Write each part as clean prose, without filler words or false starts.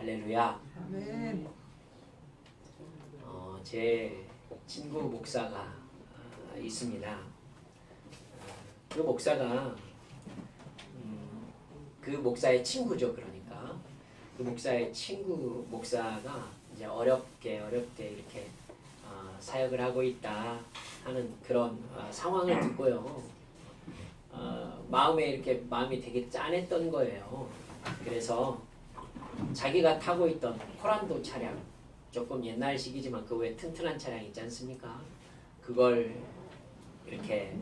할렐루야. 아멘. 제 친구 목사가 있습니다. 그 목사가 그 목사의 친구죠. 그러니까 그 목사의 친구 목사가 이제 어렵게 이렇게 사역을 하고 있다 하는 그런 상황을 듣고요. 마음이 되게 짠했던 거예요. 그래서 자기가 타고 있던 코란도 차량, 조금 옛날식이지만 그 외에 튼튼한 차량 있지 않습니까? 그걸 이렇게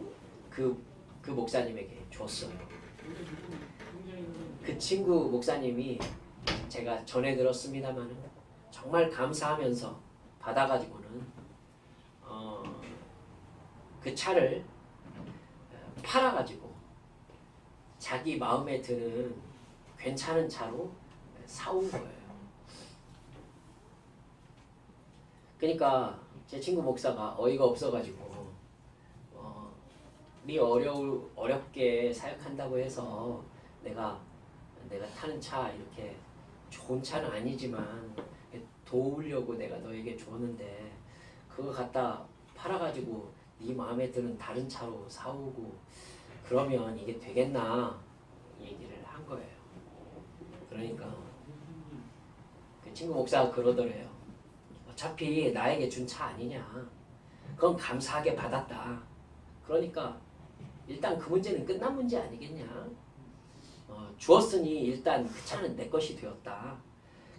그 목사님에게 줬어요. 그 친구 목사님이 제가 전해 들었습니다만 정말 감사하면서 받아가지고는 그 차를 팔아가지고 자기 마음에 드는 괜찮은 차로 사온 거예요. 그러니까 제 친구 목사가 어이가 없어가지고 네 어렵게 사역한다고 해서 내가 타는 차 이렇게 좋은 차는 아니지만 도우려고 내가 너에게 줬는데 그거 갖다 팔아가지고 네 마음에 드는 다른 차로 사오고 그러면 이게 되겠나 얘기를 한 거예요. 그러니까 그 친구 목사가 그러더래요. 어차피 나에게 준 차 아니냐. 그건 감사하게 받았다. 그러니까 일단 그 문제는 끝난 문제 아니겠냐. 주었으니 일단 그 차는 내 것이 되었다.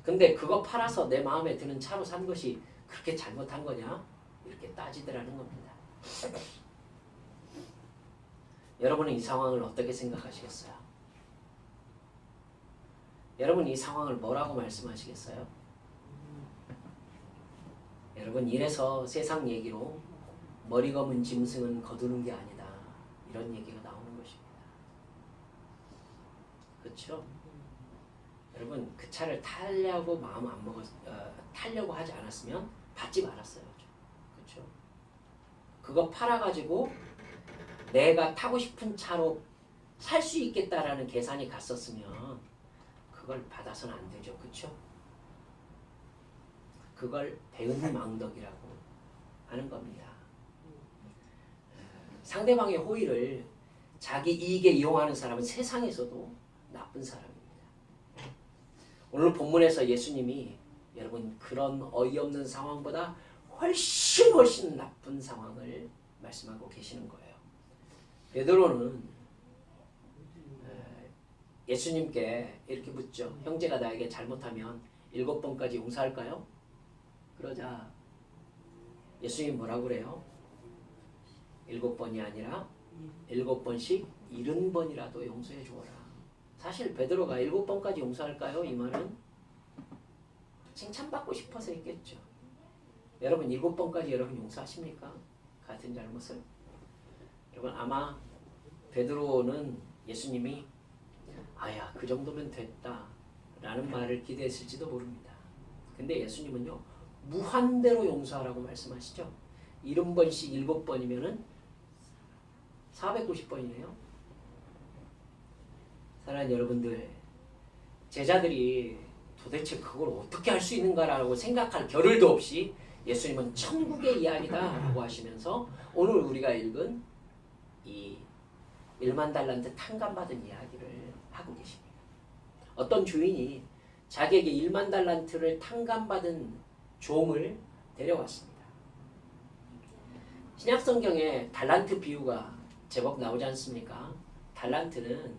근데 그거 팔아서 내 마음에 드는 차로 산 것이 그렇게 잘못한 거냐? 이렇게 따지더라는 겁니다. 여러분은 이 상황을 어떻게 생각하시겠어요? 여러분 이 상황을 뭐라고 말씀하시겠어요? 여러분 이래서 세상 얘기로 머리 검은 짐승은 거두는 게 아니다. 이런 얘기가 나오는 것입니다. 그렇죠? 여러분 그 차를 타려고 마음 안 타려고 하지 않았으면 받지 말았어요. 그렇죠? 그거 팔아가지고 내가 타고 싶은 차로 살 수 있겠다라는 계산이 갔었으면 그걸 받아서는 안 되죠. 그렇죠? 그걸 배은망덕이라고 하는 겁니다. 상대방의 호의를 자기 이익에 이용하는 사람은 세상에서도 나쁜 사람입니다. 오늘 본문에서 예수님이 여러분 그런 어이없는 상황보다 훨씬 나쁜 상황을 말씀하고 계시는 거예요. 베드로는 예수님께 이렇게 묻죠. 형제가 나에게 잘못하면 7번까지 용서할까요? 그러자 예수님이 뭐라고 그래요? 7번이 아니라 7번씩 70번이라도 용서해 주어라. 사실 베드로가 7번까지 용서할까요? 이 말은 칭찬받고 싶어서 했겠죠. 여러분 7번까지 여러분 용서하십니까? 같은 잘못을? 여러분 아마 베드로는 예수님이 아야 그 정도면 됐다 라는 말을 기대했을지도 모릅니다. 근데 예수님은요 무한대로 용서하라고 말씀하시죠. 70번씩 7번이면은 490번이네요. 사랑하는 여러분들, 제자들이 도대체 그걸 어떻게 할 수 있는가라고 생각할 겨를도 없이 예수님은 천국의 이야기다 라고 하시면서 오늘 우리가 읽은 이 1만 달란트 탕감받은 이야기를 하고 계십니다. 어떤 주인이 자기에게 1만 달란트를 탕감받은 종을 데려왔습니다. 신약성경에 달란트 비유가 제법 나오지 않습니까? 달란트는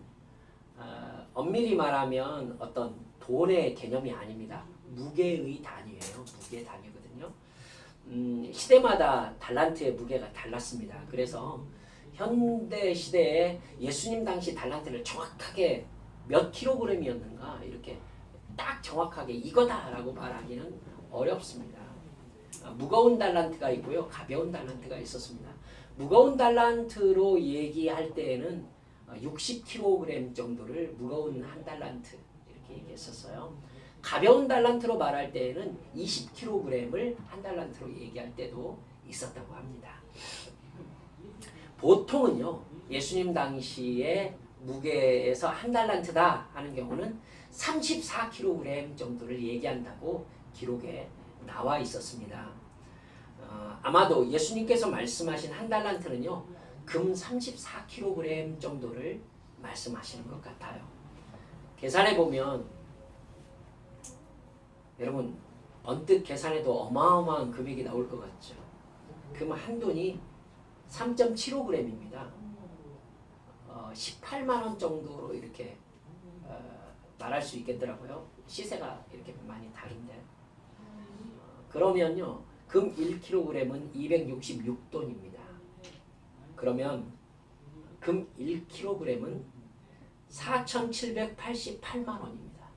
엄밀히 말하면 어떤 돈의 개념이 아닙니다. 무게의 단위예요. 무게 단위거든요. 시대마다 달란트의 무게가 달랐습니다. 그래서 현대 시대에 예수님 당시 달란트를 정확하게 몇 킬로그램이었는가 이렇게 딱 정확하게 이거다라고 말하기는 어렵습니다. 무거운 달란트가 있고요. 가벼운 달란트가 있었습니다. 무거운 달란트로 얘기할 때에는 60kg 정도를 무거운 한 달란트 이렇게 얘기했었어요. 가벼운 달란트로 말할 때에는 20kg을 한 달란트로 얘기할 때도 있었다고 합니다. 보통은요. 예수님 당시에 무게에서 한 달란트다 하는 경우는 34kg 정도를 얘기한다고 기록에 나와 있었습니다. 아마도 예수님께서 말씀하신 한 달란트는요, 금 34kg 정도를 말씀하시는 것 같아요. 계산해 보면 여러분 언뜻 계산해도 어마어마한 금액이 나올 것 같죠. 금 한 돈이 3.75g입니다. 18만 원 정도로 이렇게 말할 수 있겠더라고요. 시세가 이렇게 많이 다른데. 그러면요, 금 1kg은 266돈입니다. 그러면 금 1kg은 4,788만 원입니다.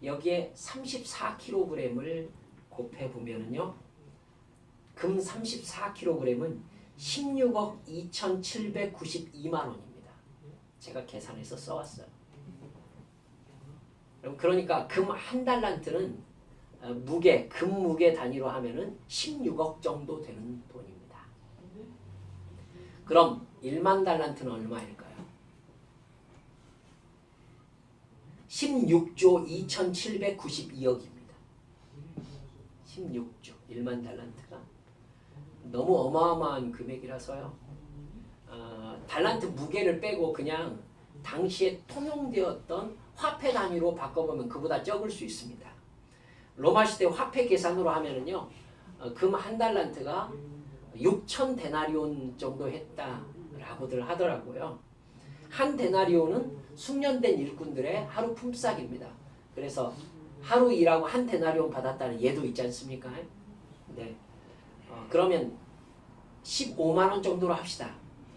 여기에 34kg을 곱해보면요, 금 34kg은 16억 2,792만 원입니다. 제가 계산해서 써왔어요. 그러니까 금 한 달란트는 무게, 금 무게 단위로 하면은 16억 정도 되는 돈입니다. 그럼 1만 달란트는 얼마일까요? 16조 2,792억입니다. 16조, 1만 달란트가 너무 어마어마한 금액이라서요. 달란트 무게를 빼고 그냥 당시에 통용되었던 화폐 단위로 바꿔보면 그보다 적을 수 있습니다. 로마 시대 화폐 계산으로 하면은요, 금 한 달란트가 6천 데나리온 정도 했다라고들 하더라고요. 한 데나리온은 숙련된 일꾼들의 하루 품삯입니다. 그래서 하루 일하고 한 데나리온 받았다는 예도 있지 않습니까? 네. 그러면 15만 원 정도로 합시다.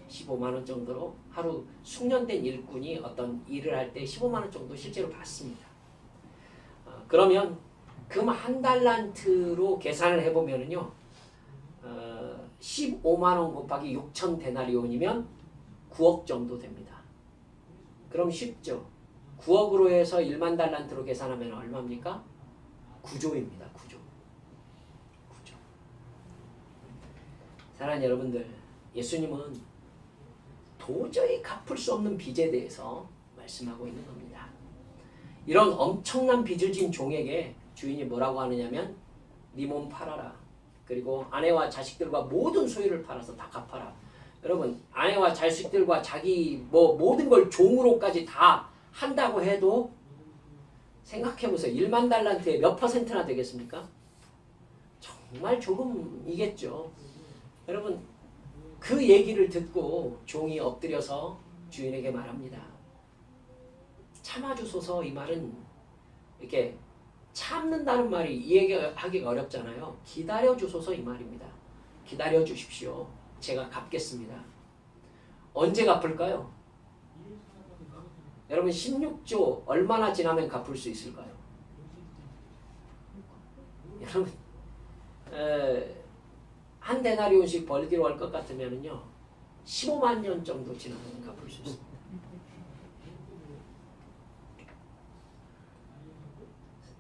15만 원 정도로 하루 숙련된 일꾼이 어떤 일을 할 때 15만 원 정도 실제로 받습니다. 그러면 금 한 달란트로 계산을 해보면은요, 15만 원 곱하기 6천 데나리온이면 9억 정도 됩니다. 그럼 쉽죠? 9억으로 해서 1만 달란트로 계산하면 얼마입니까? 9조입니다. 9조. 9조. 사랑하는 여러분들, 예수님은 도저히 갚을 수 없는 빚에 대해서 말씀하고 있는 겁니다. 이런 엄청난 빚을 진 종에게 주인이 뭐라고 하느냐면, 네 몸 팔아라. 그리고 아내와 자식들과 모든 소유를 팔아서 다 갚아라. 여러분, 아내와 자식들과 자기 모든 걸 종으로까지 다 한다고 해도 생각해보세요. 1만 달란트에 몇 퍼센트나 되겠습니까? 정말 조금이겠죠. 여러분, 그 얘기를 듣고 종이 엎드려서 주인에게 말합니다. 참아주소서. 이 말은 이렇게 참는다는 말이 이해하기가 어렵잖아요. 기다려주소서 이 말입니다. 기다려주십시오. 제가 갚겠습니다. 언제 갚을까요? 여러분, 16조 얼마나 지나면 갚을 수 있을까요? 여러분, 한 데나리온씩 벌기로 할 것 같으면요, 15만 년 정도 지나면 갚을 수 있습니다.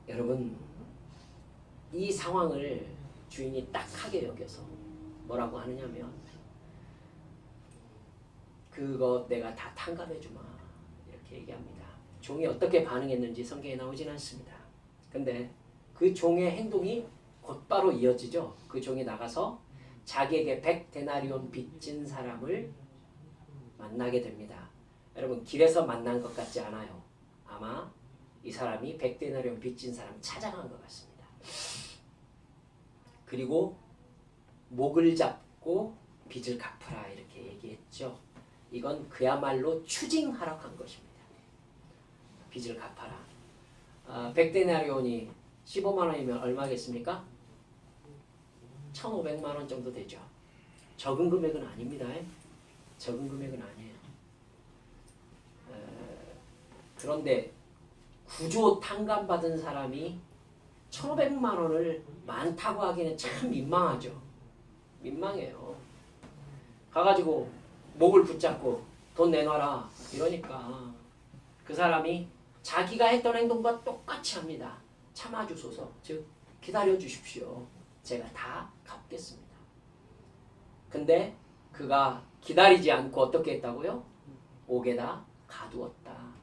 여러분, 이 상황을 주인이 딱하게 여겨서 뭐라고 하느냐면, 그거 내가 다 탕감해주마, 이렇게 얘기합니다. 종이 어떻게 반응했는지 성경에 나오진 않습니다. 근데 그 종의 행동이 곧바로 이어지죠. 그 종이 나가서 자기에게 100데나리온 빚진 사람을 만나게 됩니다. 여러분, 길에서 만난 것 같지 않아요. 아마 이 사람이 100데나리온 빚진 사람 찾아간 것 같습니다. 그리고 목을 잡고 빚을 갚으라 이렇게 얘기했죠. 이건 그야말로 추징하락한 것입니다. 빚을 갚아라. 100데나리온이 15만 원이면 얼마겠습니까? 1,500만 원 정도 되죠. 적은 금액은 아닙니다. 적은 금액은 아니에요. 그런데 구조 탕감받은 사람이 1,500만 원을 많다고 하기는 참 민망하죠. 민망해요. 가가지고 목을 붙잡고 돈 내놔라 이러니까 그 사람이 자기가 했던 행동과 똑같이 합니다. 참아주소서, 즉 기다려주십시오. 제가 다 갚겠습니다. 근데 그가 기다리지 않고 어떻게 했다고요? 옥에다 가두었다.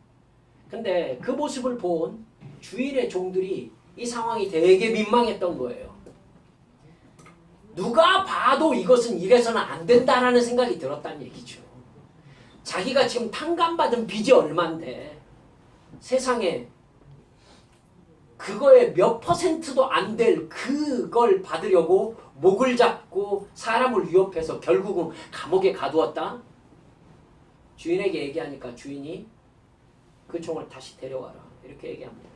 근데 그 모습을 본 주인의 종들이 이 상황이 되게 민망했던 거예요. 누가 봐도 이것은 이래서는 안 된다라는 생각이 들었다는 얘기죠. 자기가 지금 탕감받은 빚이 얼만데 세상에 그거의 몇 퍼센트도 안 될 그걸 받으려고 목을 잡고 사람을 위협해서 결국은 감옥에 가두었다? 주인에게 얘기하니까 주인이 그 종을 다시 데려와라 이렇게 얘기합니다.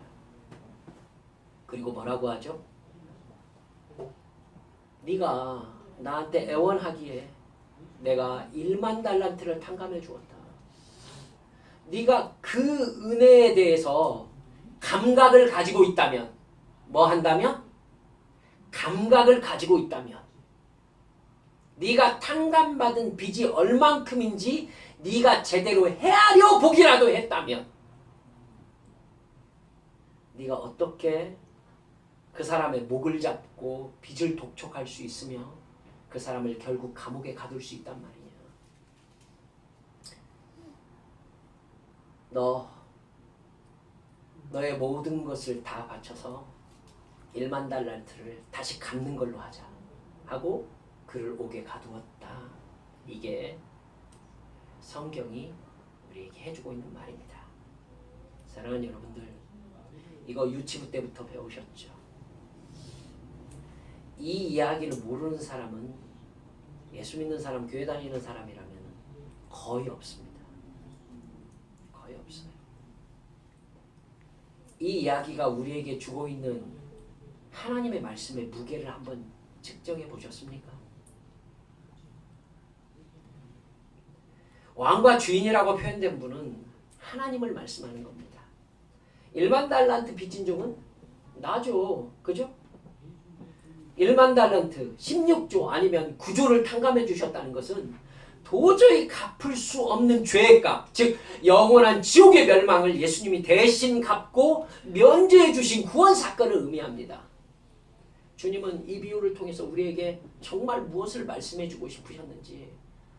그리고 뭐라고 하죠? 네가 나한테 애원하기에 내가 1만 달란트를 탕감해 주었다. 네가 그 은혜에 대해서 감각을 가지고 있다면 뭐 한다면? 감각을 가지고 있다면 네가 탕감받은 빚이 얼만큼인지 네가 제대로 헤아려 보기라도 했다면 네가 어떻게 그 사람의 목을 잡고 빚을 독촉할 수 있으며 그 사람을 결국 감옥에 가둘 수 있단 말이냐. 너의 모든 것을 다 바쳐서 1만 달란트를 다시 갚는 걸로 하자 하고 그를 옥에 가두었다. 이게 성경이 우리에게 해주고 있는 말입니다. 사랑하는 여러분들, 이거 유치부 때부터 배우셨죠? 이 이야기를 모르는 사람은 예수 믿는 사람, 교회 다니는 사람이라면 거의 없습니다. 거의 없어요. 이 이야기가 우리에게 주고 있는 하나님의 말씀의 무게를 한번 측정해 보셨습니까? 왕과 주인이라고 표현된 분은 하나님을 말씀하는 겁니다. 1만 달란트 빚진 종은 나죠. 그죠? 1만 달란트, 16조 아니면 9조를 탕감해 주셨다는 것은 도저히 갚을 수 없는 죄의 값, 즉 영원한 지옥의 멸망을 예수님이 대신 갚고 면제해 주신 구원 사건을 의미합니다. 주님은 이 비유를 통해서 우리에게 정말 무엇을 말씀해 주고 싶으셨는지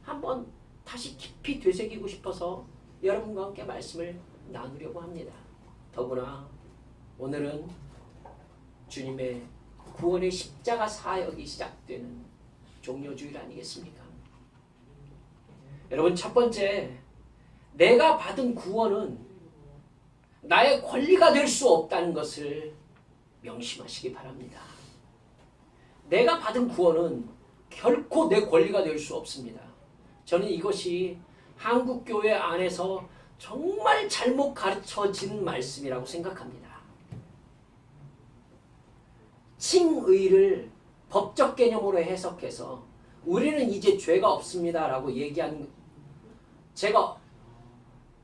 한번 다시 깊이 되새기고 싶어서 여러분과 함께 말씀을 나누려고 합니다. 더구나 오늘은 주님의 구원의 십자가 사역이 시작되는 종료주일 아니겠습니까? 여러분, 첫 번째, 내가 받은 구원은 나의 권리가 될 수 없다는 것을 명심하시기 바랍니다. 내가 받은 구원은 결코 내 권리가 될 수 없습니다. 저는 이것이 한국교회 안에서 정말 잘못 가르쳐진 말씀이라고 생각합니다. 칭의를 법적 개념으로 해석해서 우리는 이제 죄가 없습니다 라고 얘기하는, 제가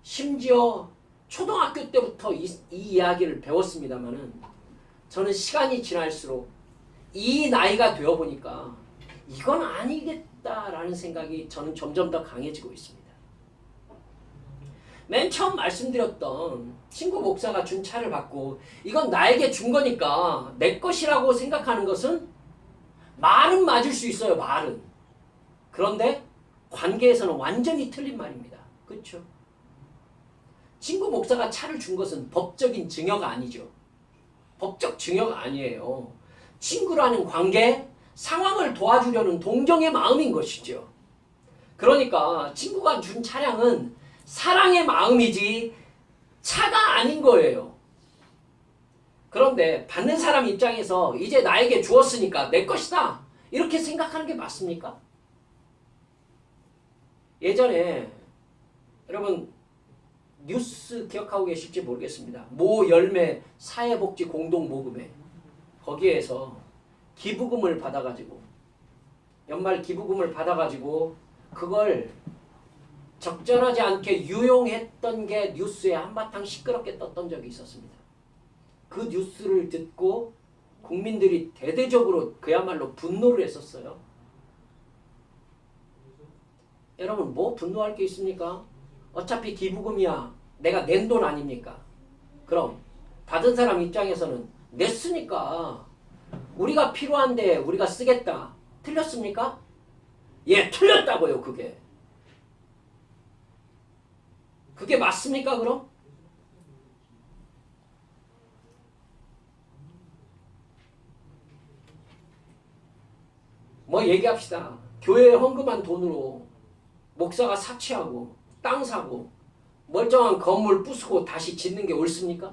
심지어 초등학교 때부터 이 이야기를 배웠습니다마는 저는 시간이 지날수록 이 나이가 되어보니까 이건 아니겠다라는 생각이 저는 점점 더 강해지고 있습니다. 맨 처음 말씀드렸던 친구 목사가 준 차를 받고 이건 나에게 준 거니까 내 것이라고 생각하는 것은 말은 맞을 수 있어요. 말은. 그런데 관계에서는 완전히 틀린 말입니다. 그렇죠? 친구 목사가 차를 준 것은 법적인 증여가 아니죠. 법적 증여가 아니에요. 친구라는 관계, 상황을 도와주려는 동정의 마음인 것이죠. 그러니까 친구가 준 차량은 사랑의 마음이지 차가 아닌 거예요. 그런데 받는 사람 입장에서 이제 나에게 주었으니까 내 것이다 이렇게 생각하는 게 맞습니까? 예전에 여러분 뉴스 기억하고 계실지 모르겠습니다. 모 열매 사회복지 공동모금회 거기에서 기부금을 받아가지고 연말 기부금을 받아가지고 그걸 적절하지 않게 유용했던 게 뉴스에 한바탕 시끄럽게 떴던 적이 있었습니다. 그 뉴스를 듣고 국민들이 대대적으로 그야말로 분노를 했었어요. 여러분 뭐 분노할 게 있습니까? 어차피 기부금이야. 내가 낸 돈 아닙니까? 그럼 받은 사람 입장에서는 냈으니까 우리가 필요한데 우리가 쓰겠다. 틀렸습니까? 예, 틀렸다고요. 그게. 그게 맞습니까 그럼? 뭐 얘기합시다. 교회에 헌금한 돈으로 목사가 사치하고 땅 사고 멀쩡한 건물 부수고 다시 짓는 게 옳습니까?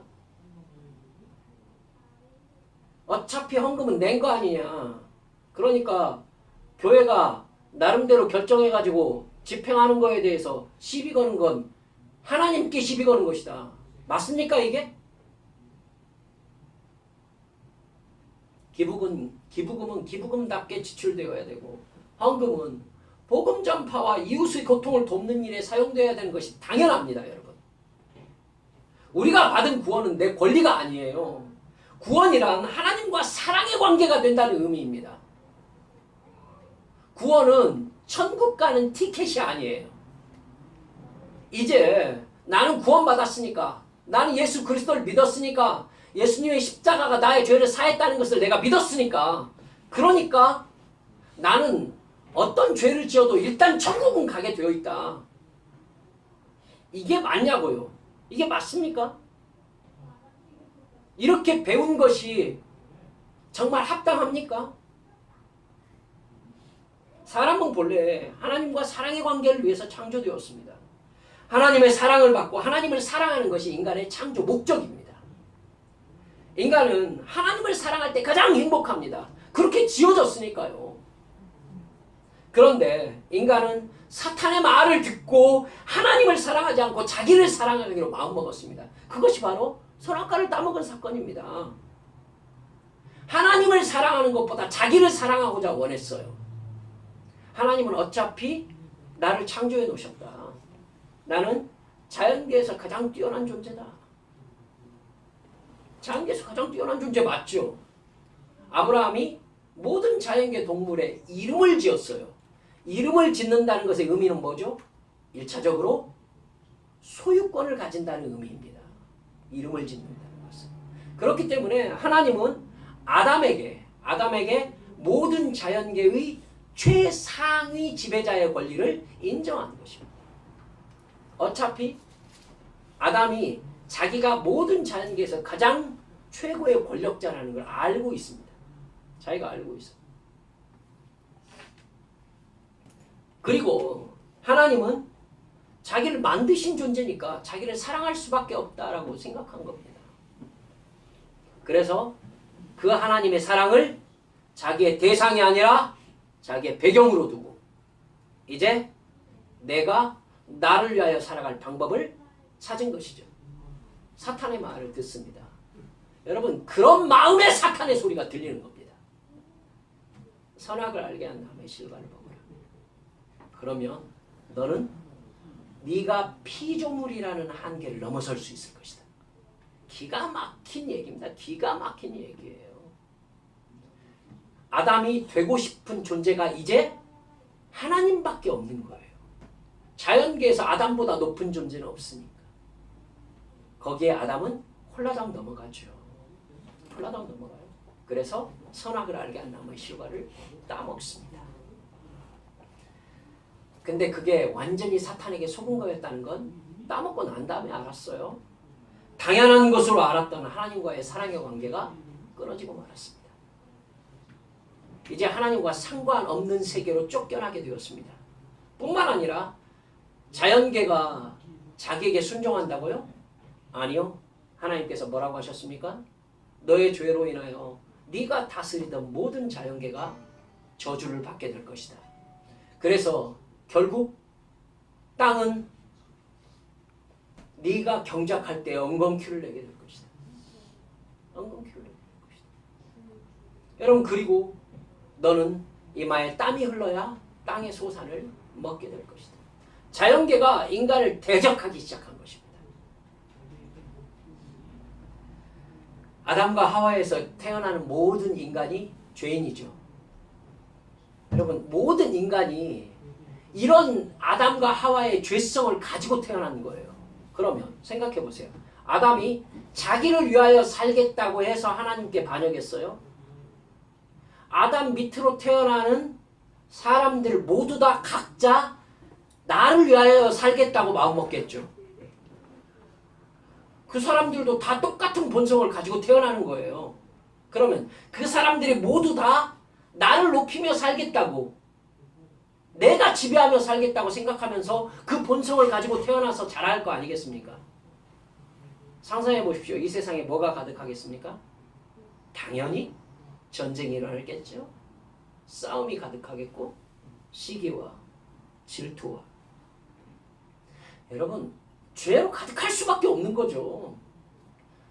어차피 헌금은 낸 거 아니냐. 그러니까 교회가 나름대로 결정해가지고 집행하는 거에 대해서 시비 거는 건 하나님께 시비 거는 것이다. 맞습니까 이게? 기부금은 기부금답게 지출되어야 되고 헌금은 복음 전파와 이웃의 고통을 돕는 일에 사용되어야 되는 것이 당연합니다. 여러분. 우리가 받은 구원은 내 권리가 아니에요. 구원이란 하나님과 사랑의 관계가 된다는 의미입니다. 구원은 천국 가는 티켓이 아니에요. 이제 나는 구원받았으니까, 나는 예수 그리스도를 믿었으니까, 예수님의 십자가가 나의 죄를 사했다는 것을 내가 믿었으니까, 그러니까 나는 어떤 죄를 지어도 일단 천국은 가게 되어 있다. 이게 맞냐고요? 이게 맞습니까? 이렇게 배운 것이 정말 합당합니까? 사람은 본래 하나님과 사랑의 관계를 위해서 창조되었습니다. 하나님의 사랑을 받고 하나님을 사랑하는 것이 인간의 창조 목적입니다. 인간은 하나님을 사랑할 때 가장 행복합니다. 그렇게 지어졌으니까요. 그런데 인간은 사탄의 말을 듣고 하나님을 사랑하지 않고 자기를 사랑하기로 마음먹었습니다. 그것이 바로 선악과를 따먹은 사건입니다. 하나님을 사랑하는 것보다 자기를 사랑하고자 원했어요. 하나님은 어차피 나를 창조해 놓으셨다. 나는 자연계에서 가장 뛰어난 존재다. 자연계에서 가장 뛰어난 존재 맞죠? 아브라함이 모든 자연계 동물의 이름을 지었어요. 이름을 짓는다는 것의 의미는 뭐죠? 1차적으로 소유권을 가진다는 의미입니다. 이름을 짓는다는 것은. 그렇기 때문에 하나님은 아담에게 모든 자연계의 최상위 지배자의 권리를 인정하는 것입니다. 어차피 아담이 자기가 모든 자연계에서 가장 최고의 권력자라는 걸 알고 있습니다. 자기가 알고 있어요. 그리고 하나님은 자기를 만드신 존재니까 자기를 사랑할 수밖에 없다라고 생각한 겁니다. 그래서 그 하나님의 사랑을 자기의 대상이 아니라 자기의 배경으로 두고 이제 내가 나를 위하여 살아갈 방법을 찾은 것이죠. 사탄의 말을 듣습니다. 여러분, 그런 마음에 사탄의 소리가 들리는 겁니다. 선악을 알게 한 다음에 실과를 먹으라. 그러면 너는 네가 피조물이라는 한계를 넘어설 수 있을 것이다. 기가 막힌 얘기입니다. 기가 막힌 얘기예요. 아담이 되고 싶은 존재가 이제 하나님밖에 없는 거예요. 자연계에서 아담보다 높은 존재는 없으니까. 거기에 아담은 홀라당 넘어가죠. 홀라당 넘어가요. 그래서 선악을 알게 한 나무의 실과를 따먹습니다. 근데 그게 완전히 사탄에게 속은 거였다는 건 따먹고 난 다음에 알았어요. 당연한 것으로 알았던 하나님과의 사랑의 관계가 끊어지고 말았습니다. 이제 하나님과 상관없는 세계로 쫓겨나게 되었습니다. 뿐만 아니라 자연계가 자기에게 순종한다고요? 아니요. 하나님께서 뭐라고 하셨습니까? 너의 죄로 인하여 네가 다스리던 모든 자연계가 저주를 받게 될 것이다. 그래서 결국 땅은 네가 경작할 때 엉겅퀴를 내게 될 것이다. 엉겅퀴를 내게 될 것이다. 여러분, 그리고 너는 이마에 땀이 흘러야 땅의 소산을 먹게 될 것이다. 자연계가 인간을 대적하기 시작한 것입니다. 아담과 하와에서 태어나는 모든 인간이 죄인이죠. 여러분, 모든 인간이 이런 아담과 하와의 죄성을 가지고 태어난 거예요. 그러면 생각해 보세요. 아담이 자기를 위하여 살겠다고 해서 하나님께 반역했어요. 아담 밑으로 태어나는 사람들 모두 다 각자 나를 위하여 살겠다고 마음먹겠죠. 그 사람들도 다 똑같은 본성을 가지고 태어나는 거예요. 그러면 그 사람들이 모두 다 나를 높이며 살겠다고, 내가 지배하며 살겠다고 생각하면서 그 본성을 가지고 태어나서 자랄 거 아니겠습니까? 상상해 보십시오. 이 세상에 뭐가 가득하겠습니까? 당연히 전쟁이 일어나겠죠. 싸움이 가득하겠고 시기와 질투와, 여러분 죄로 가득할 수밖에 없는 거죠.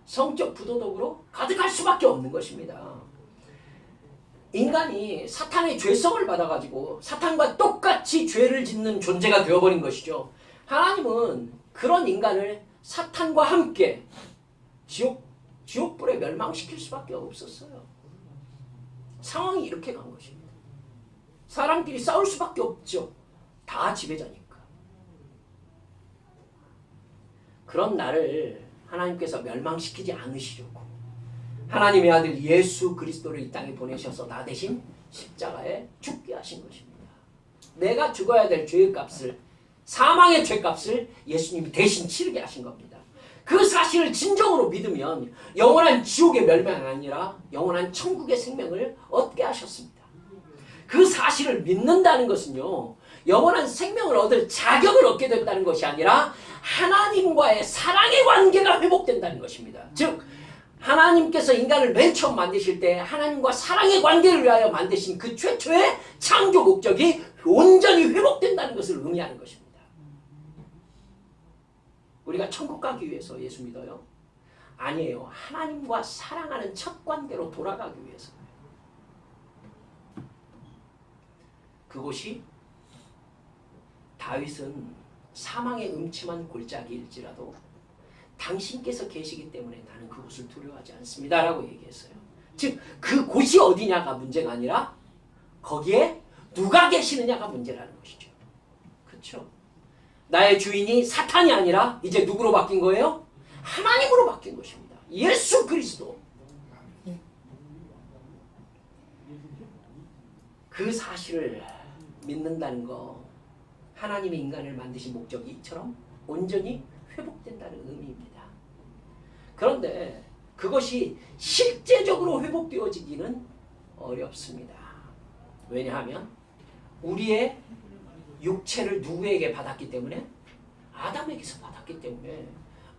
성적 부도덕으로 가득할 수밖에 없는 것입니다. 인간이 사탄의 죄성을 받아가지고 사탄과 똑같이 죄를 짓는 존재가 되어버린 것이죠. 하나님은 그런 인간을 사탄과 함께 지옥불에 멸망시킬 수밖에 없었어요. 상황이 이렇게 간 것입니다. 사람끼리 싸울 수밖에 없죠. 다 지배자니까. 그런 나를 하나님께서 멸망시키지 않으시려고 하나님의 아들 예수 그리스도를 이 땅에 보내셔서 나 대신 십자가에 죽게 하신 것입니다. 내가 죽어야 될 죄의 값을, 사망의 죄값을 예수님이 대신 치르게 하신 겁니다. 그 사실을 진정으로 믿으면 영원한 지옥의 멸망이 아니라 영원한 천국의 생명을 얻게 하셨습니다. 그 사실을 믿는다는 것은요, 영원한 생명을 얻을 자격을 얻게 된다는 것이 아니라 하나님과의 사랑의 관계가 회복된다는 것입니다. 즉 하나님께서 인간을 맨 처음 만드실 때 하나님과 사랑의 관계를 위하여 만드신 그 최초의 창조 목적이 온전히 회복된다는 것을 의미하는 것입니다. 우리가 천국 가기 위해서 예수 믿어요? 아니에요. 하나님과 사랑하는 첫 관계로 돌아가기 위해서예요. 그곳이 다윗은 사망의 음침한 골짜기일지라도 당신께서 계시기 때문에 나는 그곳을 두려워하지 않습니다 라고 얘기했어요. 즉 그곳이 어디냐가 문제가 아니라 거기에 누가 계시느냐가 문제라는 것이죠. 그렇죠? 나의 주인이 사탄이 아니라 이제 누구로 바뀐 거예요? 하나님으로 바뀐 것입니다. 예수 그리스도. 그 사실을 믿는다는 거, 하나님이 인간을 만드신 목적이 이처럼 온전히 회복된다는 의미입니다. 그런데 그것이 실제적으로 회복되어지기는 어렵습니다. 왜냐하면 우리의 육체를 누구에게 받았기 때문에? 아담에게서 받았기 때문에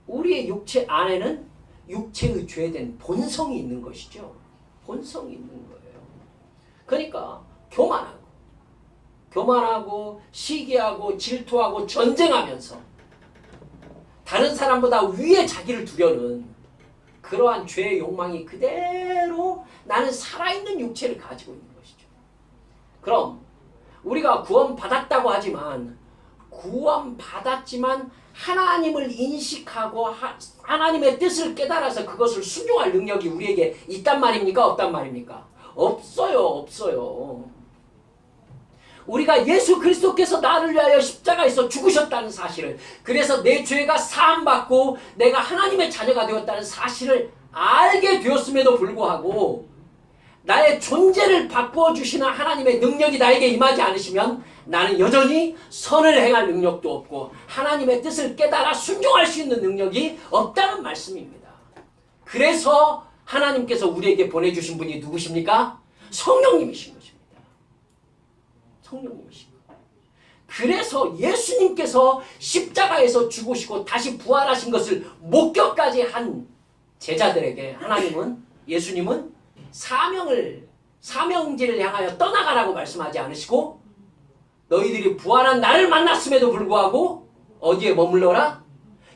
우리의 육체 안에는 육체의 죄된 본성이 있는 것이죠. 본성이 있는 거예요. 그러니까 교만하고 시기하고 질투하고 전쟁하면서 다른 사람보다 위에 자기를 두려는 그러한 죄의 욕망이 그대로 나는 살아있는 육체를 가지고 있는 것이죠. 그럼 우리가 구원받았다고 하지만 구원받았지만 하나님을 인식하고 하나님의 뜻을 깨달아서 그것을 순종할 능력이 우리에게 있단 말입니까? 없단 말입니까? 없어요. 우리가 예수 그리스도께서 나를 위하여 십자가에서 죽으셨다는 사실을, 그래서 내 죄가 사함받고 내가 하나님의 자녀가 되었다는 사실을 알게 되었음에도 불구하고 나의 존재를 바꾸어 주시는 하나님의 능력이 나에게 임하지 않으시면 나는 여전히 선을 행할 능력도 없고 하나님의 뜻을 깨달아 순종할 수 있는 능력이 없다는 말씀입니다. 그래서 하나님께서 우리에게 보내주신 분이 누구십니까? 성령님이신 것입니다. 성령님이신 거예요. 그래서 예수님께서 십자가에서 죽으시고 다시 부활하신 것을 목격까지 한 제자들에게 하나님은, 예수님은 사명지를 향하여 떠나가라고 말씀하지 않으시고 너희들이 부활한 나를 만났음에도 불구하고 어디에 머물러라?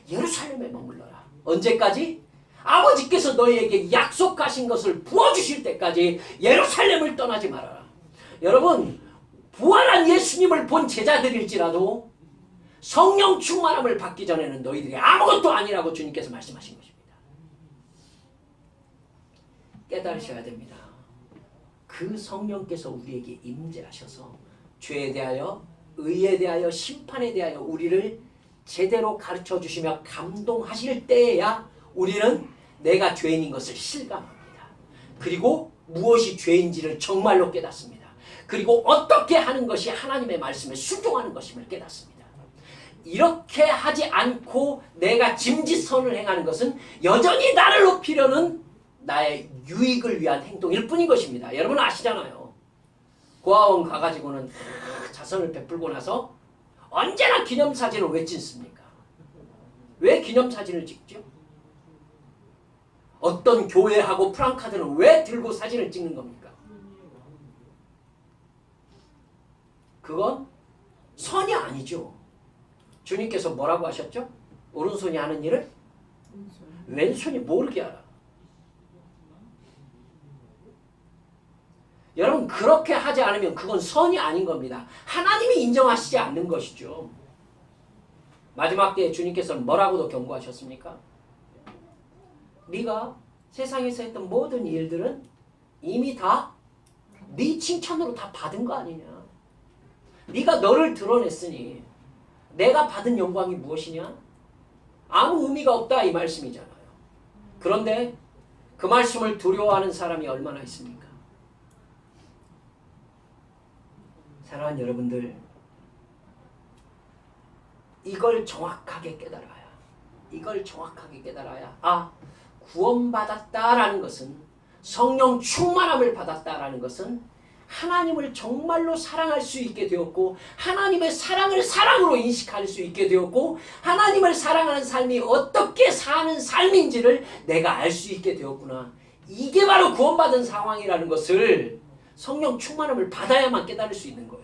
예루살렘에 머물러라. 언제까지? 아버지께서 너희에게 약속하신 것을 부어주실 때까지 예루살렘을 떠나지 말아라. 여러분, 부활한 예수님을 본 제자들일지라도 성령 충만함을 받기 전에는 너희들이 아무것도 아니라고 주님께서 말씀하신 것입니다. 깨달으셔야 됩니다. 그 성령께서 우리에게 임재하셔서 죄에 대하여, 의에 대하여, 심판에 대하여 우리를 제대로 가르쳐 주시며 감동하실 때에야 우리는 내가 죄인인 것을 실감합니다. 그리고 무엇이 죄인지를 정말로 깨닫습니다. 그리고 어떻게 하는 것이 하나님의 말씀에 순종하는 것임을 깨닫습니다. 이렇게 하지 않고 내가 짐짓선을 행하는 것은 여전히 나를 높이려는 나의 유익을 위한 행동일 뿐인 것입니다. 여러분 아시잖아요. 고아원 가가지고는 자선을 베풀고 나서 언제나 기념사진을 왜 찍습니까? 왜 기념사진을 찍죠? 어떤 교회하고 프랑카드를 왜 들고 사진을 찍는 겁니까? 그건 선이 아니죠. 주님께서 뭐라고 하셨죠? 오른손이 하는 일을 왼손이 모르게 하라. 여러분 그렇게 하지 않으면 그건 선이 아닌 겁니다. 하나님이 인정하시지 않는 것이죠. 마지막 때에 주님께서는 뭐라고도 경고하셨습니까? 네가 세상에서 했던 모든 일들은 이미 다 네 칭찬으로 다 받은 거 아니냐. 네가 너를 드러냈으니 내가 받은 영광이 무엇이냐? 아무 의미가 없다 이 말씀이잖아요. 그런데 그 말씀을 두려워하는 사람이 얼마나 있습니까? 사랑하는 여러분들, 이걸 정확하게 깨달아야 구원받았다라는 것은, 성령 충만함을 받았다라는 것은 하나님을 정말로 사랑할 수 있게 되었고, 하나님의 사랑을 사랑으로 인식할 수 있게 되었고, 하나님을 사랑하는 삶이 어떻게 사는 삶인지를 내가 알 수 있게 되었구나. 이게 바로 구원받은 상황이라는 것을 성령 충만함을 받아야만 깨달을 수 있는 거예요.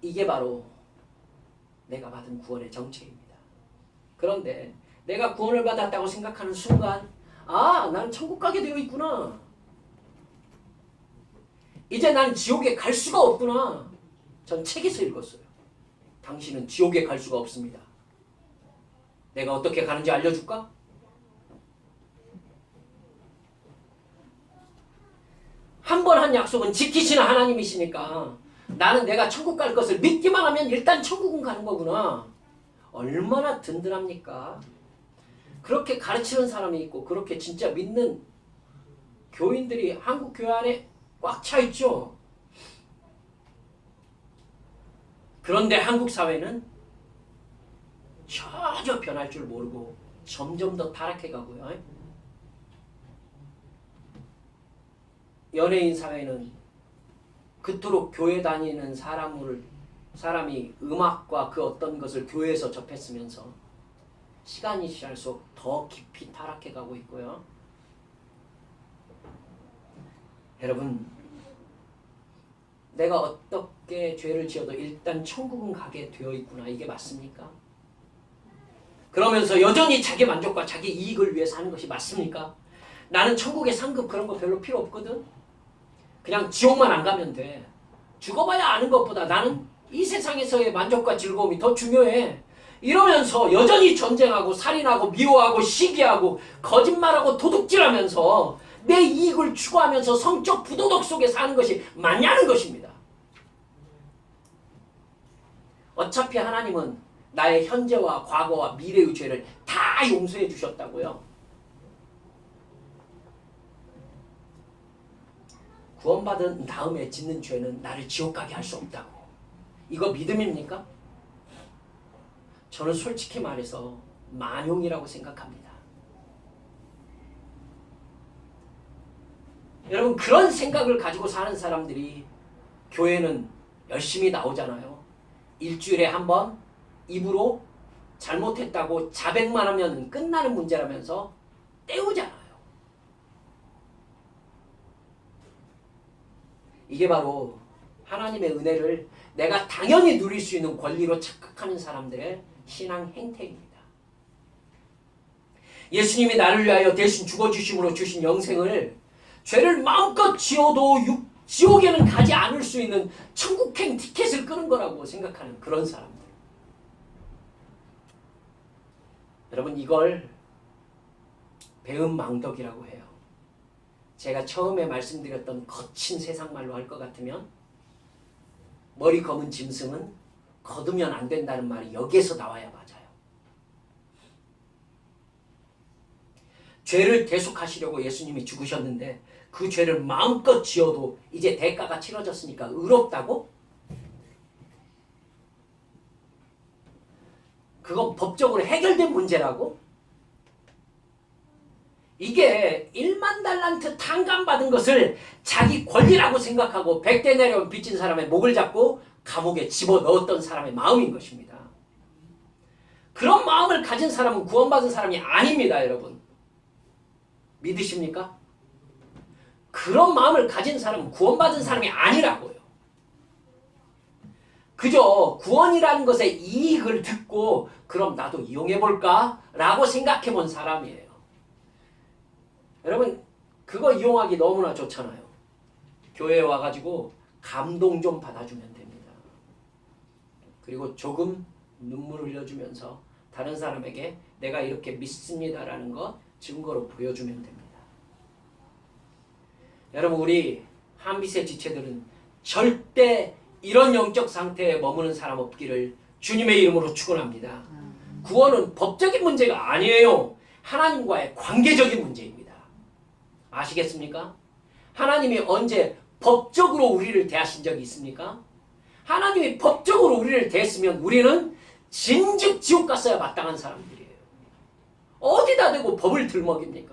이게 바로 내가 받은 구원의 정체입니다. 그런데 내가 구원을 받았다고 생각하는 순간, 나는 천국 가게 되어 있구나. 이제 난 지옥에 갈 수가 없구나. 전 책에서 읽었어요. 당신은 지옥에 갈 수가 없습니다. 내가 어떻게 가는지 알려줄까? 한 번 한 약속은 지키시는 하나님이시니까 나는 내가 천국 갈 것을 믿기만 하면 일단 천국은 가는 거구나. 얼마나 든든합니까? 그렇게 가르치는 사람이 있고 그렇게 진짜 믿는 교인들이 한국 교회 안에 꽉 차 있죠. 그런데 한국 사회는 전혀 변할 줄 모르고 점점 더 타락해 가고요. 연예인 사회는 그토록 교회 다니는 사람이 음악과 그 어떤 것을 교회에서 접했으면서 시간이 지날수록 더 깊이 타락해 가고 있고요. 여러분, 내가 어떻게 죄를 지어도 일단 천국은 가게 되어 있구나. 이게 맞습니까? 그러면서 여전히 자기 만족과 자기 이익을 위해 사는 것이 맞습니까? 나는 천국의 상급 그런 거 별로 필요 없거든. 그냥 지옥만 안 가면 돼. 죽어봐야 아는 것보다 나는 이 세상에서의 만족과 즐거움이 더 중요해. 이러면서 여전히 전쟁하고 살인하고 미워하고 시기하고 거짓말하고 도둑질하면서 내 이익을 추구하면서 성적 부도덕 속에 사는 것이 맞냐는 것입니다. 어차피 하나님은 나의 현재와 과거와 미래의 죄를 다 용서해 주셨다고요. 구원받은 다음에 짓는 죄는 나를 지옥 가게 할 수 없다고. 이거 믿음입니까? 저는 솔직히 말해서 만용이라고 생각합니다. 여러분, 그런 생각을 가지고 사는 사람들이 교회는 열심히 나오잖아요. 일주일에 한 번 입으로 잘못했다고 자백만 하면 끝나는 문제라면서 때우잖아요. 이게 바로 하나님의 은혜를 내가 당연히 누릴 수 있는 권리로 착각하는 사람들의 신앙 행태입니다. 예수님이 나를 위하여 대신 죽어주심으로 주신 영생을 죄를 마음껏 지어도 지옥에는 가지 않을 수 있는 천국행 티켓을 끄는 거라고 생각하는 그런 사람들. 여러분, 이걸 배은망덕이라고 해요. 제가 처음에 말씀드렸던 거친 세상말로 할 것 같으면 머리 검은 짐승은 거두면 안 된다는 말이 여기에서 나와야 맞아요. 죄를 대속하시려고 예수님이 죽으셨는데 그 죄를 마음껏 지어도 이제 대가가 치러졌으니까 의롭다고? 그건 법적으로 해결된 문제라고? 이게 1만 달란트 탕감받은 것을 자기 권리라고 생각하고 100데나리온 빚진 사람의 목을 잡고 감옥에 집어넣었던 사람의 마음인 것입니다. 그런 마음을 가진 사람은 구원받은 사람이 아닙니다, 여러분. 믿으십니까? 그런 마음을 가진 사람은 구원받은 사람이 아니라고요. 그저 구원이라는 것의 이익을 듣고 그럼 나도 이용해볼까? 라고 생각해본 사람이에요. 여러분, 그거 이용하기 너무나 좋잖아요. 교회에 와가지고 감동 좀 받아주면 됩니다. 그리고 조금 눈물 흘려주면서 다른 사람에게 내가 이렇게 믿습니다라는 것 증거로 보여주면 됩니다. 여러분, 우리 한빛의 지체들은 절대 이런 영적 상태에 머무는 사람 없기를 주님의 이름으로 축원합니다. 구원은 법적인 문제가 아니에요. 하나님과의 관계적인 문제입니다. 아시겠습니까? 하나님이 언제 법적으로 우리를 대하신 적이 있습니까? 하나님이 법적으로 우리를 대했으면 우리는 진즉 지옥 갔어야 마땅한 사람들이에요. 어디다 대고 법을 들먹입니까?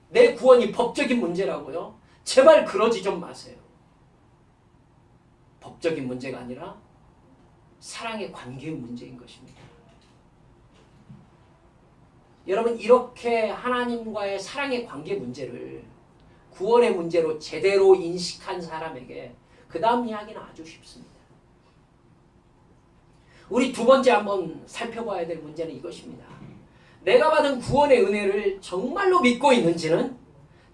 내 구원이 법적인 문제라고요? 제발 그러지 좀 마세요. 법적인 문제가 아니라 사랑의 관계의 문제인 것입니다. 여러분, 이렇게 하나님과의 사랑의 관계 문제를 구원의 문제로 제대로 인식한 사람에게 그 다음 이야기는 아주 쉽습니다. 우리 두 번째 한번 살펴봐야 될 문제는 이것입니다. 내가 받은 구원의 은혜를 정말로 믿고 있는지는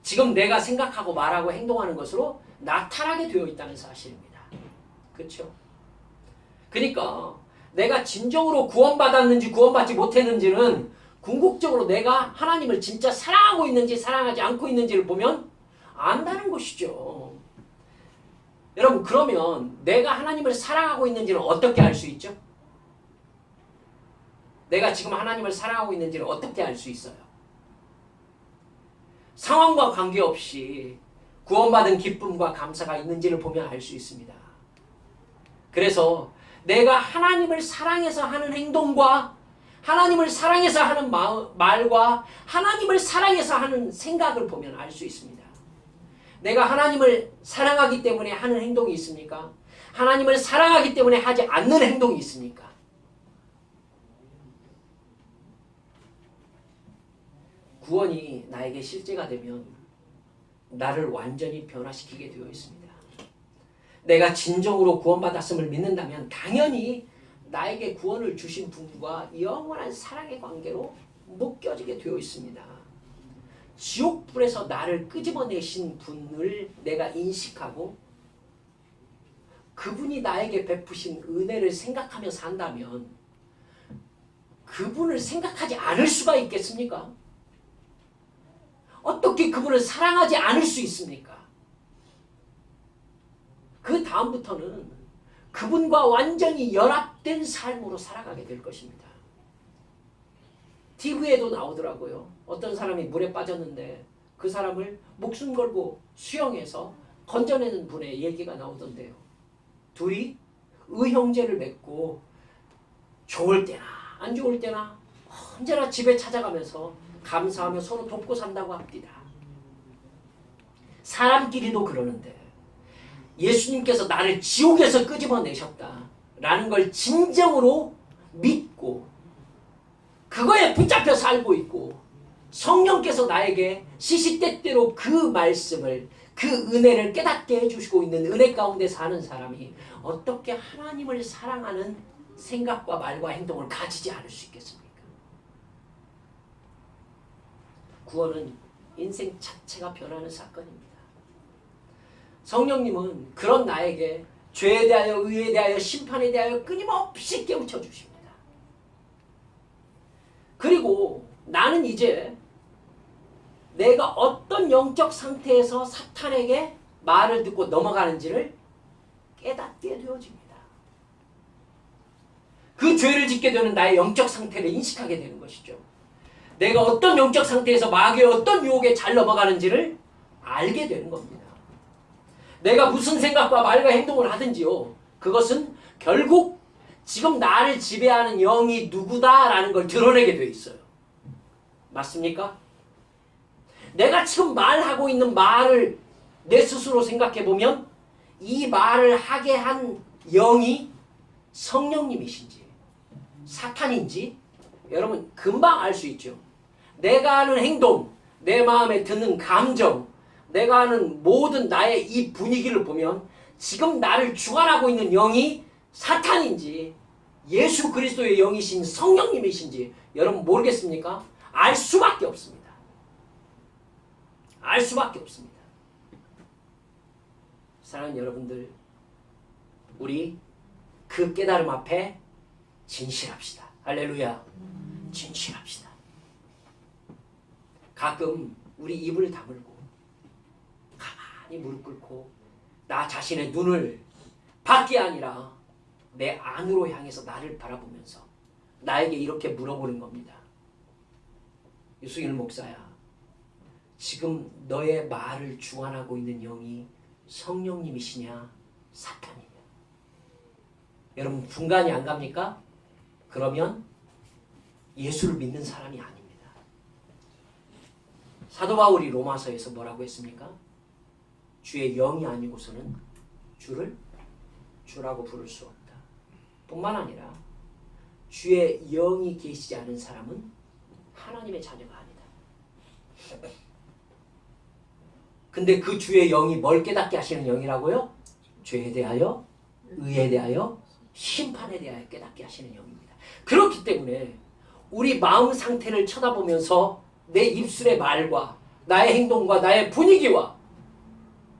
지금 내가 생각하고 말하고 행동하는 것으로 나타나게 되어 있다는 사실입니다. 그렇죠? 그러니까 내가 진정으로 구원받았는지 구원받지 못했는지는 궁극적으로 내가 하나님을 진짜 사랑하고 있는지 사랑하지 않고 있는지를 보면 안다는 것이죠. 여러분, 그러면 내가 하나님을 사랑하고 있는지는 어떻게 알 수 있죠? 내가 지금 하나님을 사랑하고 있는지를 어떻게 알 수 있어요? 상황과 관계없이 구원받은 기쁨과 감사가 있는지를 보면 알 수 있습니다. 그래서 내가 하나님을 사랑해서 하는 행동과 하나님을 사랑해서 하는 말과 하나님을 사랑해서 하는 생각을 보면 알 수 있습니다. 내가 하나님을 사랑하기 때문에 하는 행동이 있습니까? 하나님을 사랑하기 때문에 하지 않는 행동이 있습니까? 구원이 나에게 실제가 되면 나를 완전히 변화시키게 되어 있습니다. 내가 진정으로 구원받았음을 믿는다면 당연히 나에게 구원을 주신 분과 영원한 사랑의 관계로 묶여지게 되어 있습니다. 지옥불에서 나를 끄집어내신 분을 내가 인식하고 그분이 나에게 베푸신 은혜를 생각하며 산다면 그분을 생각하지 않을 수가 있겠습니까? 어떻게 그분을 사랑하지 않을 수 있습니까? 그 다음부터는 그분과 완전히 연합된 삶으로 살아가게 될 것입니다. TV에도 나오더라고요. 어떤 사람이 물에 빠졌는데 그 사람을 목숨 걸고 수영해서 건져내는 분의 얘기가 나오던데요. 둘이 의형제를 맺고 좋을 때나 안 좋을 때나 언제나 집에 찾아가면서 감사하며 서로 돕고 산다고 합니다. 사람끼리도 그러는데 예수님께서 나를 지옥에서 끄집어내셨다라는 걸 진정으로 믿고 그거에 붙잡혀 살고 있고 성령께서 나에게 시시때때로 그 말씀을 그 은혜를 깨닫게 해주시고 있는 은혜 가운데 사는 사람이 어떻게 하나님을 사랑하는 생각과 말과 행동을 가지지 않을 수 있겠습니까? 구원은 인생 자체가 변하는 사건입니다. 성령님은 그런 나에게 죄에 대하여 의에 대하여 심판에 대하여 끊임없이 깨우쳐 주십니다. 그리고 나는 이제 내가 어떤 영적 상태에서 사탄에게 말을 듣고 넘어가는지를 깨닫게 되어집니다. 그 죄를 짓게 되는 나의 영적 상태를 인식하게 되는 것이죠. 내가 어떤 영적 상태에서 마귀의 어떤 유혹에 잘 넘어가는지를 알게 되는 겁니다. 내가 무슨 생각과 말과 행동을 하든지요. 그것은 결국 지금 나를 지배하는 영이 누구다라는 걸 드러내게 돼 있어요. 맞습니까? 내가 지금 말하고 있는 말을 내 스스로 생각해 보면 이 말을 하게 한 영이 성령님이신지 사탄인지 여러분 금방 알 수 있죠. 내가 하는 행동, 내 마음에 드는 감정, 내가 하는 모든 나의 이 분위기를 보면 지금 나를 주관하고 있는 영이 사탄인지 예수 그리스도의 영이신 성령님이신지 여러분 모르겠습니까? 알 수밖에 없습니다. 알 수밖에 없습니다. 사랑하는 여러분들, 우리 그 깨달음 앞에 진실합시다. 할렐루야. 진실합시다. 가끔 우리 입을 다물고 가만히 무릎 꿇고 나 자신의 눈을 밖이 아니라 내 안으로 향해서 나를 바라보면서 나에게 이렇게 물어보는 겁니다. 유승일 목사야, 지금 너의 말을 주관하고 있는 영이 성령님이시냐 사탄이냐? 여러분 분간이 안 갑니까? 그러면 예수를 믿는 사람이 아닙니다. 사도 바울이 로마서에서 뭐라고 했습니까? 주의 영이 아니고서는 주를 주라고 부를 수 없다. 뿐만 아니라 주의 영이 계시지 않은 사람은 하나님의 자녀가 아니다. 근데 그 주의 영이 뭘 깨닫게 하시는 영이라고요? 죄에 대하여, 의에 대하여, 심판에 대하여 깨닫게 하시는 영입니다. 그렇기 때문에 우리 마음 상태를 쳐다보면서 내 입술의 말과 나의 행동과 나의 분위기와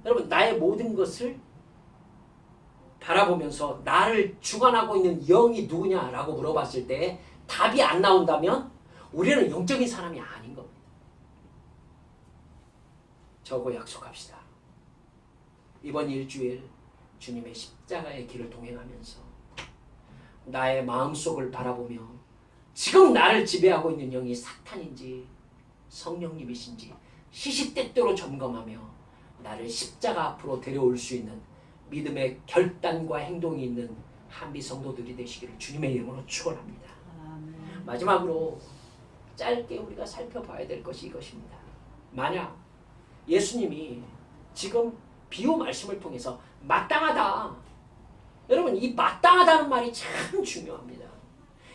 여러분 나의 모든 것을 바라보면서 나를 주관하고 있는 영이 누구냐라고 물어봤을 때 답이 안 나온다면 우리는 영적인 사람이 아닌 겁니다. 저거 약속합시다. 이번 일주일 주님의 십자가의 길을 동행하면서 나의 마음속을 바라보며 지금 나를 지배하고 있는 영이 사탄인지 성령님이신지 시시때때로 점검하며 나를 십자가 앞으로 데려올 수 있는 믿음의 결단과 행동이 있는 한비 성도들이 되시기를 주님의 이름으로 축원합니다. 마지막으로 짧게 우리가 살펴봐야 될 것이 이것입니다. 만약 예수님이 지금 비유 말씀을 통해서 마땅하다. 여러분 이 마땅하다는 말이 참 중요합니다.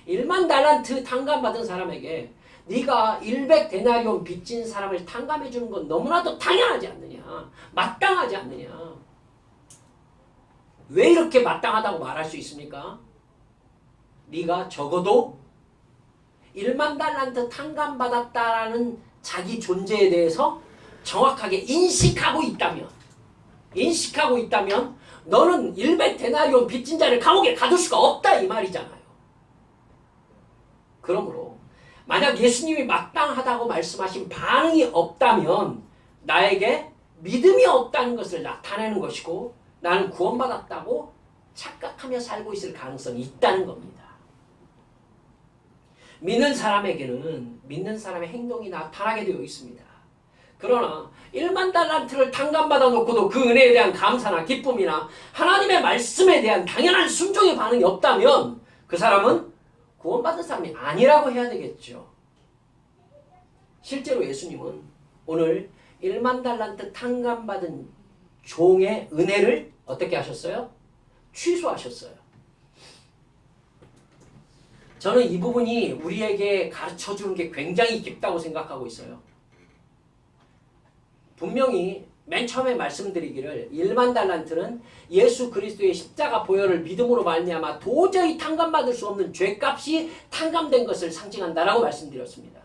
1만 달란트 탕감받은 사람에게 네가 100데나리온 빚진 사람을 탕감해 주는 건 너무나도 당연하지 않느냐. 마땅하지 않느냐. 왜 이렇게 마땅하다고 말할 수 있습니까? 네가 적어도 1만 달란트 탕감받았다라는 자기 존재에 대해서 정확하게 인식하고 있다면 너는 100데나리온 빚진 자를 감옥에 가둘 수가 없다 이 말이잖아요. 그러므로 만약 예수님이 마땅하다고 말씀하신 반응이 없다면 나에게 믿음이 없다는 것을 나타내는 것이고 나는 구원받았다고 착각하며 살고 있을 가능성이 있다는 겁니다. 믿는 사람에게는 믿는 사람의 행동이 나타나게 되어 있습니다. 그러나 1만 달란트를 탕감받아 놓고도 그 은혜에 대한 감사나 기쁨이나 하나님의 말씀에 대한 당연한 순종의 반응이 없다면 그 사람은 구원받은 사람이 아니라고 해야 되겠죠. 실제로 예수님은 오늘 1만 달란트 탕감받은 종의 은혜를 어떻게 하셨어요? 취소하셨어요. 저는 이 부분이 우리에게 가르쳐주는 게 굉장히 깊다고 생각하고 있어요. 분명히 맨 처음에 말씀드리기를 1만 달란트는 예수 그리스도의 십자가 보혈을 믿음으로 말미암아 도저히 탕감받을 수 없는 죄값이 탕감된 것을 상징한다라고 말씀드렸습니다.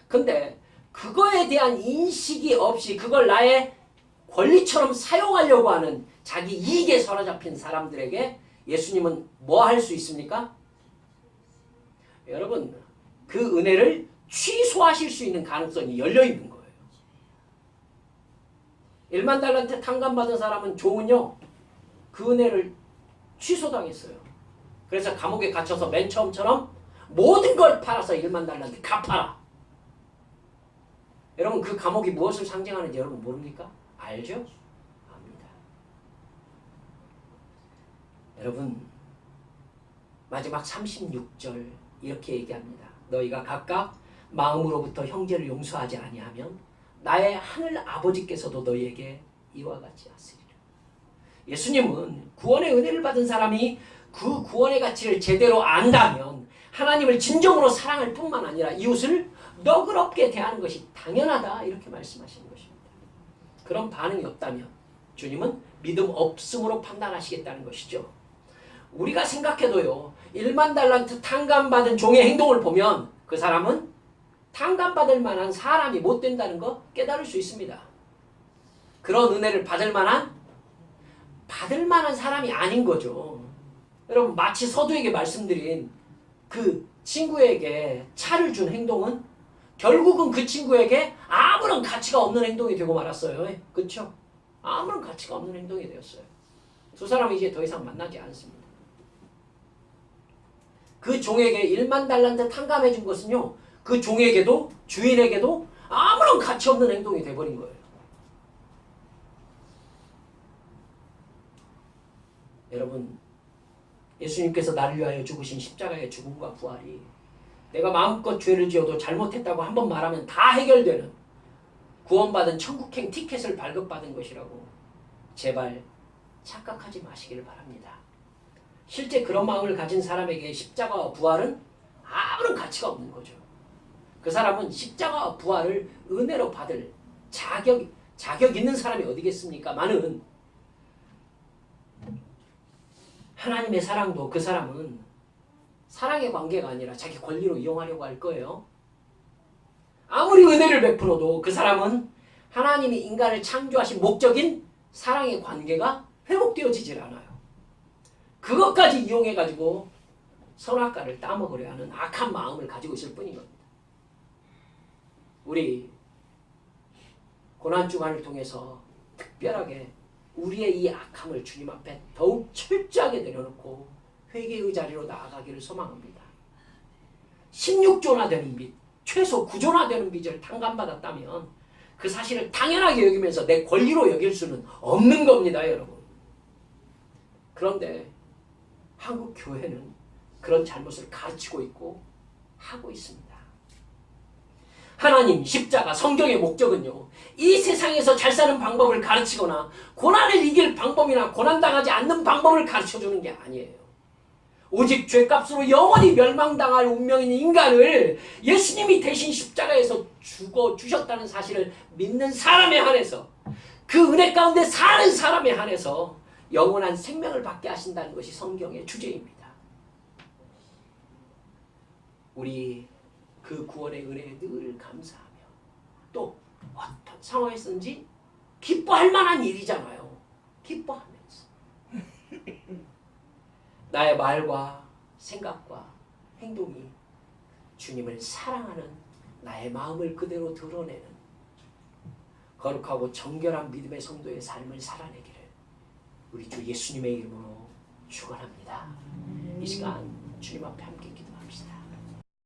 근데 그거에 대한 인식이 없이 그걸 나의 권리처럼 사용하려고 하는 자기 이익에 사로잡힌 사람들에게 예수님은 뭐 할 수 있습니까? 여러분 그 은혜를 취소하실 수 있는 가능성이 열려있는 거예요. 1만 달란트 탕감받은 사람은 종은요 그 은혜를 취소당했어요. 그래서 감옥에 갇혀서 맨 처음처럼 모든 걸 팔아서 1만 달란트 갚아라. 여러분 그 감옥이 무엇을 상징하는지 여러분 모릅니까? 알죠? 압니다. 여러분 마지막 36절 이렇게 얘기합니다. 너희가 각각 마음으로부터 형제를 용서하지 아니하면 나의 하늘 아버지께서도 너희에게 이와 같이 하시리라. 예수님은 구원의 은혜를 받은 사람이 그 구원의 가치를 제대로 안다면 하나님을 진정으로 사랑할 뿐만 아니라 이웃을 너그럽게 대하는 것이 당연하다 이렇게 말씀하시는 것입니다. 그런 반응이 없다면 주님은 믿음 없음으로 판단하시겠다는 것이죠. 우리가 생각해도요. 1만 달란트 탕감받은 종의 행동을 보면 그 사람은 탕감받을 만한 사람이 못 된다는 거 깨달을 수 있습니다. 그런 은혜를 받을 만한 사람이 아닌 거죠. 여러분 마치 서두에게 말씀드린 그 친구에게 차를 준 행동은 결국은 그 친구에게 아무런 가치가 없는 행동이 되고 말았어요. 그렇죠? 아무런 가치가 없는 행동이 되었어요. 두 사람은 이제 더 이상 만나지 않습니다. 그 종에게 1만 달란트 탕감해 준 것은요. 그 종에게도 주인에게도 아무런 가치 없는 행동이 돼버린 거예요. 여러분 예수님께서 나를 위하여 죽으신 십자가의 죽음과 부활이 내가 마음껏 죄를 지어도 잘못했다고 한번 말하면 다 해결되는 구원받은 천국행 티켓을 발급받은 것이라고 제발 착각하지 마시기를 바랍니다. 실제 그런 마음을 가진 사람에게 십자가와 부활은 아무런 가치가 없는 거죠. 그 사람은 십자가와 부활을 은혜로 받을 자격 있는 사람이 어디겠습니까? 많은 하나님의 사랑도 그 사람은 사랑의 관계가 아니라 자기 권리로 이용하려고 할 거예요. 아무리 은혜를 베풀어도 그 사람은 하나님이 인간을 창조하신 목적인 사랑의 관계가 회복되어지질 않아요. 그것까지 이용해가지고 선악과를 따먹으려 하는 악한 마음을 가지고 있을 뿐인 겁니다. 우리 고난주간을 통해서 특별하게 우리의 이 악함을 주님 앞에 더욱 철저하게 내려놓고 회개의 자리로 나아가기를 소망합니다. 16조나 되는 빚, 최소 9조나 되는 빚을 탕감받았다면 그 사실을 당연하게 여기면서 내 권리로 여길 수는 없는 겁니다, 여러분. 그런데 한국 교회는 그런 잘못을 가르치고 있고 하고 있습니다. 하나님, 십자가, 성경의 목적은요. 이 세상에서 잘 사는 방법을 가르치거나 고난을 이길 방법이나 고난당하지 않는 방법을 가르쳐주는 게 아니에요. 오직 죄값으로 영원히 멸망당할 운명인 인간을 예수님이 대신 십자가에서 죽어주셨다는 사실을 믿는 사람에 한해서 그 은혜 가운데 사는 사람에 한해서 영원한 생명을 받게 하신다는 것이 성경의 주제입니다. 우리 그 구원의 은혜에 늘 감사하며 또 어떤 상황에서든지 기뻐할 만한 일이잖아요. 기뻐하면서 나의 말과 생각과 행동이 주님을 사랑하는 나의 마음을 그대로 드러내는 거룩하고 정결한 믿음의 성도의 삶을 살아내기를 우리 주 예수님의 이름으로 축원합니다. 이 시간 주님 앞에 함께